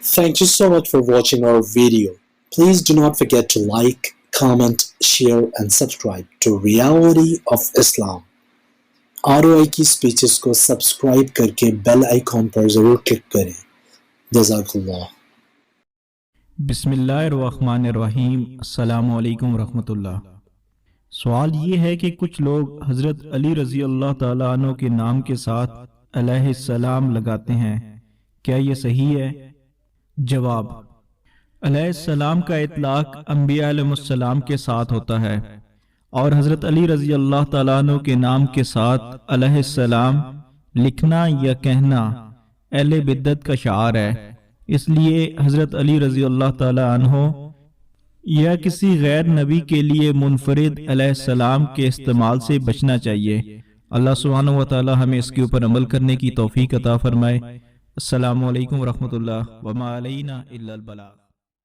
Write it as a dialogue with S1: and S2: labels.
S1: Thank you so much for watching our video. Please do not forget to like, comment, share and subscribe to Reality of Islam. ROI کی speeches کو subscribe کر کے bell icon پر ضرور click کریں. جزاک اللہ.
S2: بسم اللہ الرحمن الرحیم. السلام علیکم ورحمۃ اللہ. سوال یہ ہے کہ کچھ لوگ حضرت علی رضی اللہ تعالیٰ عنہ کے نام کے ساتھ علیہ السلام لگاتے ہیں، کیا یہ صحیح ہے؟ جواب: علیہ السلام کا اطلاق انبیاء علیہ السلام کے ساتھ ہوتا ہے، اور حضرت علی رضی اللہ تعالیٰ عنہ کے نام کے ساتھ علیہ السلام لکھنا یا کہنا اہل بدعت کا شعار ہے. اس لیے حضرت علی رضی اللہ تعالیٰ عنہ یا کسی غیر نبی کے لیے منفرد علیہ السلام کے استعمال سے بچنا چاہیے. اللہ سبحانہ و تعالی ہمیں اس کے اوپر عمل کرنے کی توفیق عطا فرمائے. السلام علیکم ورحمۃ اللہ. وما علینا الا البلاغ.